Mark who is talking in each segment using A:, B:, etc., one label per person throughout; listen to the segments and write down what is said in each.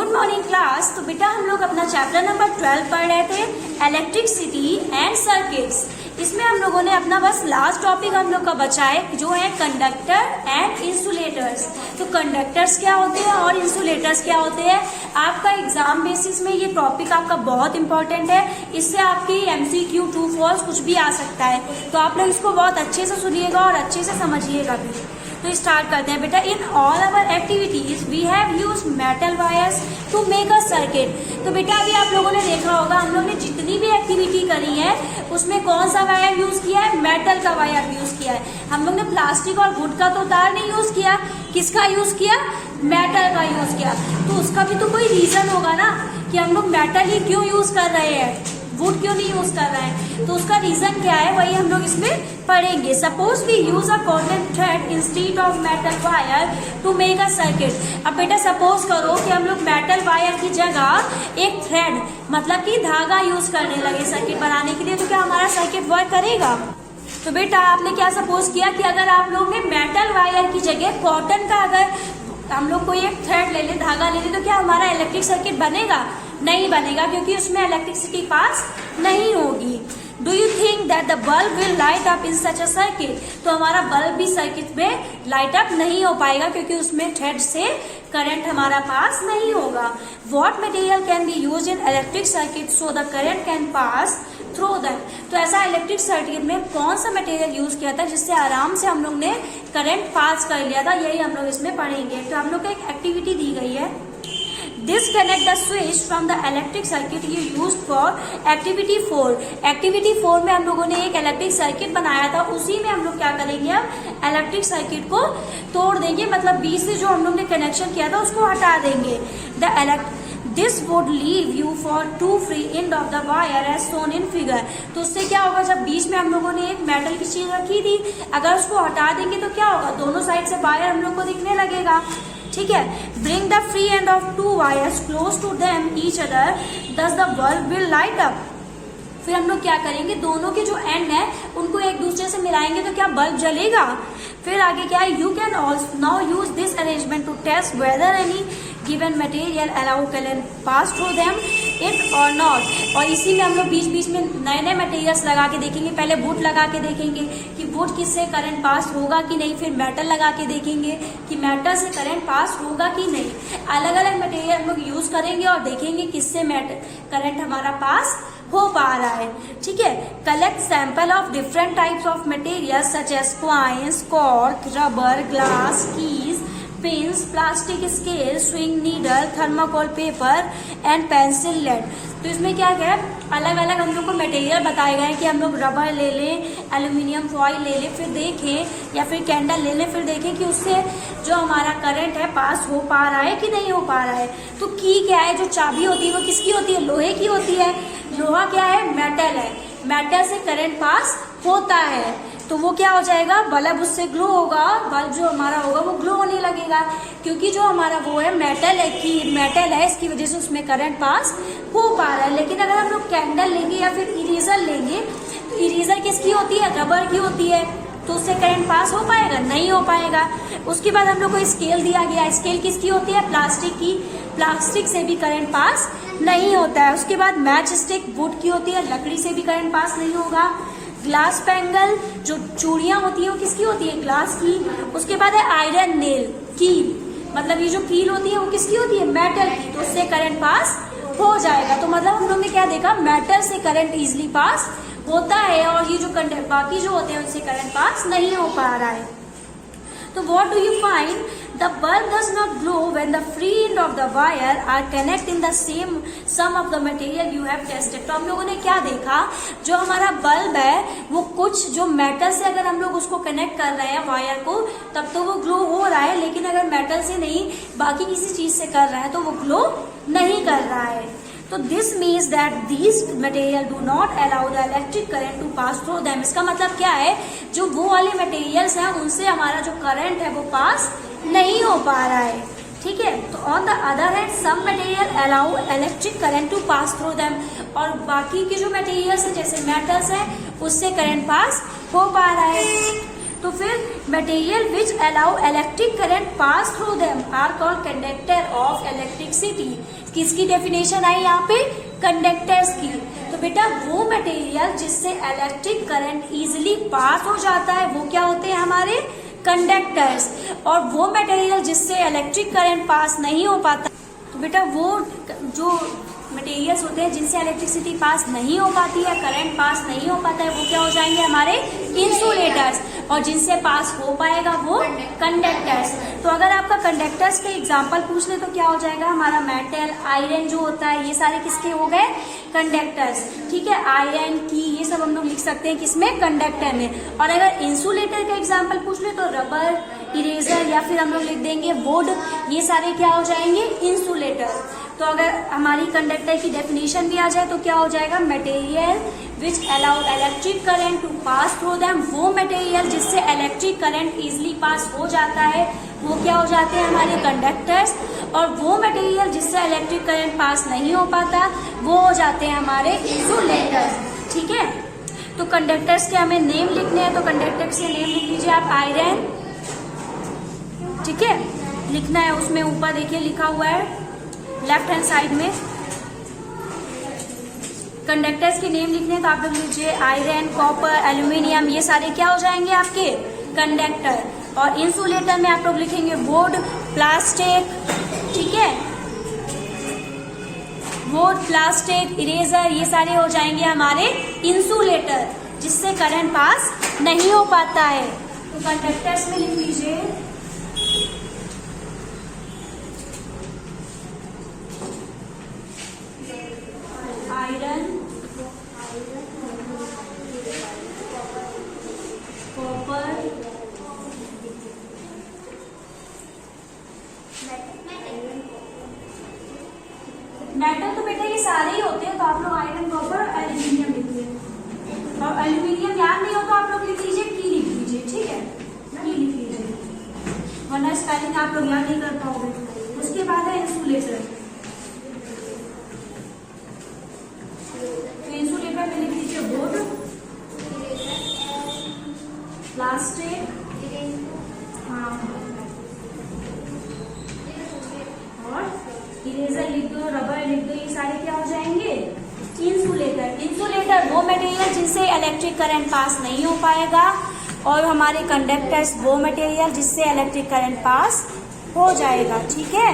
A: Good morning class. तो बेटा हम लोग अपना चैप्टर नंबर 12 पढ़ रहे थे, इलेक्ट्रिसिटी एंड सर्किट्स। इसमें हम लोगों ने अपना बस लास्ट टॉपिक हम लोग का बचा है जो है कंडक्टर एंड इंसुलेटर्स। तो कंडक्टर्स क्या होते हैं और इंसुलेटर्स क्या होते हैं, आपका एग्जाम बेसिस में ये टॉपिक आपका बहुत इंपॉर्टेंट है। इससे आपकी MCQ ट्रू फॉल्स कुछ भी आ सकता है, तो आप लोग इसको बहुत अच्छे से सुनिएगा और अच्छे से समझिएगा भी। तो स्टार्ट करते हैं बेटा। In all our activities we have used metal wires to make a circuit. तो बेटा अभी आप लोगों ने देखा होगा हम लोग ने जितनी भी एक्टिविटी करी है उसमें कौन सा वायर यूज किया है, मेटल का वायर यूज किया है। हम लोग ने प्लास्टिक और वुड का तो तार नहीं यूज किया, किसका यूज किया, मेटल का यूज किया। तो उसका भी तो कोई रीजन होगा ना कि हम लोग मेटल ही क्यों यूज कर रहे हैं, वुड क्यों नहीं यूज कर रहे हैं। तो उसका रीजन क्या है वही हम लोग इसमें पढ़ेंगे। Suppose we use a cotton thread instead of metal wire to make a circuit. अब बेटा सपोज करो कि हम लोग मेटल वायर की जगह एक थ्रेड मतलब कि धागा यूज करने लगे सर्किट बनाने के लिए, तो क्या हमारा सर्किट वर्क करेगा। तो बेटा आपने क्या सपोज किया कि अगर आप लोग ने मेटल वायर की जगह कॉटन का अगर हम लोग कोई एक थ्रेड ले ले, धागा ले ले, तो क्या हमारा इलेक्ट्रिक सर्किट बनेगा, नहीं बनेगा, क्योंकि उसमें इलेक्ट्रिसिटी पास नहीं होगी। Do you think that the bulb will light up in such a circuit. तो हमारा बल्ब भी सर्किट में लाइट अप नहीं हो पाएगा क्योंकि उसमें थ्रेड से करंट हमारा पास नहीं होगा। What material can be use in electric circuit so the current can pass through them. तो ऐसा इलेक्ट्रिक सर्किट में कौन सा मटेरियल यूज किया था जिससे आराम से हम लोग ने करंट पास कर लिया था, यही हम लोग इसमें पढ़ेंगे। तो हम लोग को एक एक्टिविटी दी गई है, disconnect the switch from the electric circuit you used for activity 4। Activity 4 में हम लोगों ने एक इलेक्ट्रिक सर्किट बनाया था, उसी में हम लोग क्या करेंगे, अब इलेक्ट्रिक सर्किट को तोड़ देंगे, मतलब बीच से जो हम लोग ने कनेक्शन किया था उसको हटा देंगे। This would leave you for two free end of the wire as shown in figure। तो उससे क्या होगा, जब बीच में हम लोगों ने एक मेटल की चीज रखी थी, अगर उसको हटा देंगे तो क्या होगा, दोनों साइड से वायर हम लोग को दिखने लगेगा। ठीक है, bring the free end of two wires close to them each other thus the bulb will light up. फिर हम लोग क्या करेंगे, दोनों के जो एंड है उनको एक दूसरे से मिलाएंगे तो क्या बल्ब जलेगा। फिर आगे क्या है, you can also now use this arrangement to test whether any given material allow current pass through them it और नॉट। और इसी में हम लोग बीच बीच में नए नए मटेरियल्स लगा के देखेंगे। पहले वुड लगा के देखेंगे कि वुड किससे करंट पास होगा कि नहीं, फिर मेटल लगा के देखेंगे कि मेटल से करंट पास होगा कि नहीं। अलग अलग मटेरियल हम लोग यूज करेंगे और देखेंगे किससे करंट हमारा पास हो पा रहा है। ठीक है, collect sample of different types of material such as coins, cork, rubber, glass, keys, pens, plastic scale, swing needle, thermocol paper and pencil lead. तो इसमें क्या है, अलग अलग हम लोग को मटेरियल बताए गए हैं कि हम लोग रबर ले लें, एल्यूमिनियम फॉइल ले लें, फिर देखें या फिर कैंडल ले लें, फिर देखें कि उससे जो हमारा करंट है पास हो पा रहा है कि नहीं हो पा रहा है। तो की क्या है, जो चाबी होती है वो किसकी होती है, लोहे की होती है। लोहा क्या है, मेटल है, मेटल से करंट पास होता है तो वो क्या हो जाएगा, बल्ब उससे ग्लो होगा, बल्ब जो हमारा होगा वो ग्लो होने लगेगा, क्योंकि जो हमारा वो है मेटल है, की मेटल है, इसकी वजह से उसमें करंट पास हो पा रहा है। लेकिन अगर हम लोग कैंडल लेंगे या फिर इरेजर लेंगे, तो इरेजर किसकी होती है, रबर की होती है, तो उससे करंट पास हो पाएगा, नहीं हो पाएगा। उसके बाद हम लोग को स्केल दिया गया, स्केल किसकी होती है, प्लास्टिक की, प्लास्टिक से भी करंट पास नहीं होता है। उसके बाद मैच स्टिक वुड की होती है, लकड़ी से भी करंट पास नहीं होगा। ग्लास पेंगल जो चूड़ियां होती है वो किसकी होती है, ग्लास की। उसके बाद है आयरन नेल, कील, मतलब ये जो कील होती है वो किसकी होती है, मेटल की, तो उससे करंट पास हो जाएगा। तो मतलब हम लोग ने क्या देखा, मेटल से करंट इजिली पास होता है और ये जो बाकी जो होते हैं उनसे करंट पास नहीं हो पा रहा है। तो what do you find? The bulb does not glow when the free end of the wire are connect in the same sum of the material you have tested। तो हम लोगों ने क्या देखा, जो हमारा बल्ब है वो कुछ जो मेटल से अगर हम लोग उसको कनेक्ट कर रहे हैं वायर को तब तो वो ग्लो हो रहा है, लेकिन अगर मेटल से नहीं बाकी किसी चीज से कर रहा है तो वो ग्लो नहीं कर रहा है। तो this means that these material do not allow the electric current to pass through them. इसका मतलब क्या है, जो वो वाले मटेरियल्स हैं उनसे हमारा जो करंट है वो पास नहीं हो पा रहा है। ठीक है, तो on the other hand some material allow electric current to pass through them. और बाकी के जो मटेरियल्स हैं जैसे मेटल्स हैं उससे करंट पास हो पा रहा है। तो फिर material which allow electric current pass through them are called conductor of electric electricity, किसकी डेफिनेशन आई यहाँ पे, कंडक्टर्स की। तो बेटा वो मटेरियल जिससे इलेक्ट्रिक करंट इजिली पास हो जाता है वो क्या होते हैं हमारे कंडक्टर्स, और वो मटेरियल जिससे इलेक्ट्रिक करंट पास नहीं हो पाता, तो बेटा वो जो मटेरियल्स होते हैं जिनसे इलेक्ट्रिसिटी पास नहीं हो पाती है, करंट पास नहीं हो पाता है, वो क्या हो जाएंगे हमारे इंसुलेटर्स, और जिनसे पास हो पाएगा वो कंडक्टर्स। तो अगर आपका कंडक्टर्स के एग्जांपल पूछ ले तो क्या हो जाएगा हमारा मेटल, आयरन जो होता है, ये सारे किसके हो गए कंडक्टर्स, ठीक है। आयरन की ये सब हम लोग लिख सकते हैं किसमें, कंडक्टर में। और अगर इंसुलेटर का एग्जाम्पल पूछ ले तो रबर, इरेजर, या फिर हम लोग लिख देंगे बोर्ड, ये सारे क्या हो जाएंगे इंसुलेटर। तो अगर हमारी कंडक्टर की डेफिनेशन भी आ जाए तो क्या हो जाएगा, material which allow electric current to pass through them, वो मटेरियल जिससे इलेक्ट्रिक करंट इजिली पास हो जाता है वो क्या हो जाते हैं हमारे कंडक्टर्स, और वो मटेरियल जिससे इलेक्ट्रिक करंट पास नहीं हो पाता वो हो जाते हैं हमारे इंसुलेटर्स, ठीक है। तो कंडक्टर्स के हमें नेम लिखने हैं, तो कंडक्टर्स के नेम लिख लीजिए आप, आयरन, ठीक है, लिखना है। उसमें ऊपर देखिए लिखा हुआ है लेफ्ट हैंड साइड में कंडक्टर्स के नेम लिखने हैं, तो आप लोग लीजिए आयरन, कॉपर, एल्यूमिनियम, ये सारे क्या हो जाएंगे आपके कंडक्टर। और इंसुलेटर में आप लोग लिखेंगे वुड, प्लास्टिक, ठीक है, वुड, प्लास्टिक, इरेजर, ये सारे हो जाएंगे हमारे इंसुलेटर जिससे करंट पास नहीं हो पाता है। तो कंडक्टर्स में लिख लीजिए आयरन, कॉपर, मेटल, तो बेटा ये सारे ही होते हैं, तो आप लोग आयरन, कॉपर, एल्यूमिनियम लिखिए। और एल्यूमिनियम याद नहीं हो तो आप लोग लिख लीजिए की, लिख लीजिए, ठीक है, की लिख लीजिए, वरना स्पेलिंग आप लोग याद नहीं कर पाओगे। उसके बाद है इंसुलेटर, इंसुलेटर में लिख लीजिए वुड, प्लास्टिक, हाँ, और इरेजर लिख दो, रबर लिख दो, ये सारे क्या हो जाएंगे इंसुलेटर। इंसुलेटर वो मटेरियल जिनसे इलेक्ट्रिक करंट पास नहीं हो पाएगा, और हमारे कंडक्टर्स वो मटेरियल जिससे इलेक्ट्रिक करंट पास हो जाएगा, ठीक है।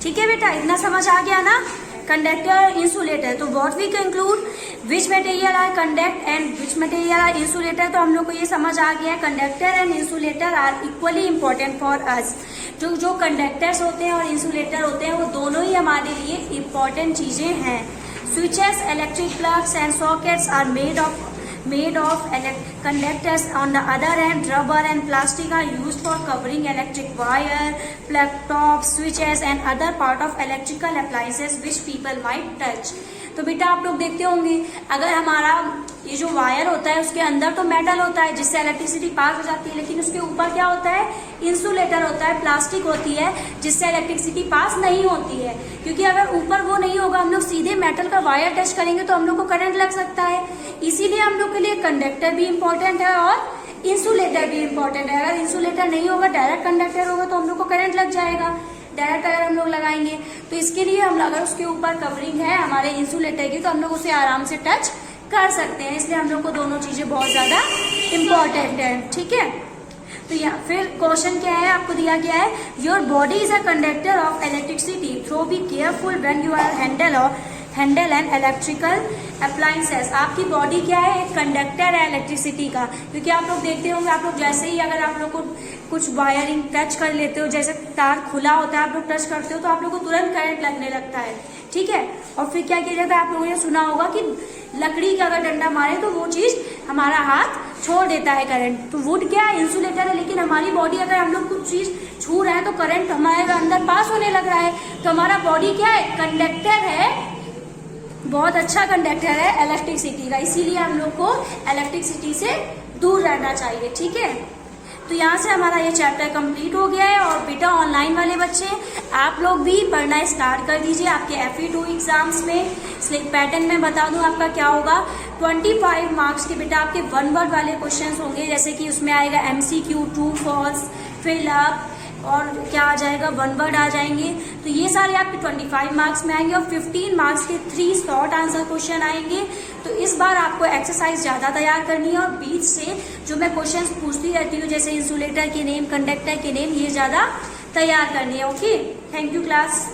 A: ठीक है बेटा, इतना समझ आ गया ना, कंडक्टर, इंसुलेटर। तो what we conclude, which material are conduct and which material are insulator. तो हम लोग को ये समझ आ गया है conductor and insulator are equally important for us. जो कंडक्टर्स होते हैं और इंसुलेटर होते हैं वो दोनों ही हमारे लिए इम्पोर्टेंट चीजें हैं। Switches, electric plugs and sockets are made of conductors. On the other hand, rubber and plastic are used for covering electric wire, plug tops, switches and other part of electrical appliances which people might touch. तो बेटा आप लोग देखते होंगे अगर हमारा ये जो वायर होता है उसके अंदर तो मेटल होता है जिससे इलेक्ट्रिसिटी पास हो जाती है, लेकिन उसके ऊपर क्या होता है, इंसुलेटर होता है, प्लास्टिक होती है जिससे इलेक्ट्रिसिटी पास नहीं होती है। क्योंकि अगर ऊपर वो नहीं होगा, हम लोग सीधे मेटल का वायर टच करेंगे तो हम लोग को करंट लग सकता है। इसीलिए हम लोग के लिए कंडक्टर भी इम्पोर्टेंट है और इंसुलेटर भी इम्पोर्टेंट है। अगर इंसुलेटर नहीं होगा, डायरेक्ट कंडक्टर होगा तो हम लोग को करंट लग जाएगा। डायरेक्ट अगर हम लोग लगाएंगे तो इसके लिए हम अगर उसके ऊपर कवरिंग है हमारे इंसुलेटर की तो हम लोग उसे आराम से टच कर सकते हैं। इसलिए हम लोग को दोनों चीजें बहुत ज्यादा इम्पोर्टेंट है। ठीक है, तो यहाँ फिर क्वेश्चन क्या है, आपको दिया गया है your body is a conductor of electricity, through be careful when you are handle and electrical appliances. आपकी बॉडी क्या है, एक कंडक्टर है इलेक्ट्रिसिटी का। क्योंकि आप लोग देखते होंगे, आप लोग जैसे ही अगर आप लोग को कुछ वायरिंग टच कर लेते हो, जैसे तार खुला होता है आप लोग टच करते हो तो आप लोग को तुरंत करंट लगने लगता है। ठीक है, और फिर क्या किया जाता है, आप लोगों ने सुना होगा कि लकड़ी का अगर डंडा मारे तो वो चीज हमारा हाथ छोड़ देता है करंट। तो वुड क्या है, इंसुलेटर है, लेकिन हमारी बॉडी अगर हम लोग कुछ चीज छू रहे हैं तो करंट हमारे अंदर पास होने लग रहा है। तो हमारा बॉडी क्या है, कंडक्टर है, बहुत अच्छा कंडक्टर है इलेक्ट्रिसिटी का। इसीलिए हम लोग को इलेक्ट्रिसिटी से दूर रहना चाहिए। ठीक है, तो यहाँ से हमारा ये चैप्टर कंप्लीट हो गया है। और बेटा ऑनलाइन वाले बच्चे आप लोग भी पढ़ना स्टार्ट कर दीजिए। आपके FE2 एग्जाम्स में पैटर्न में बता दूं आपका क्या होगा, 25 मार्क्स के बेटा आपके वन वर्ड वाले क्वेश्चंस होंगे, जैसे कि उसमें आएगा MCQ, true false, fill up, और क्या आ जाएगा, वन वर्ड आ जाएंगे। तो ये सारे आपके 25 मार्क्स में आएंगे और 15 मार्क्स के 3 शॉर्ट आंसर क्वेश्चन आएंगे। तो इस बार आपको एक्सरसाइज ज़्यादा तैयार करनी है और बीच से जो मैं क्वेश्चंस पूछती रहती हूँ जैसे इंसुलेटर के नेम, कंडक्टर के नेम, ये ज़्यादा तैयार करनी है। Okay, thank you class.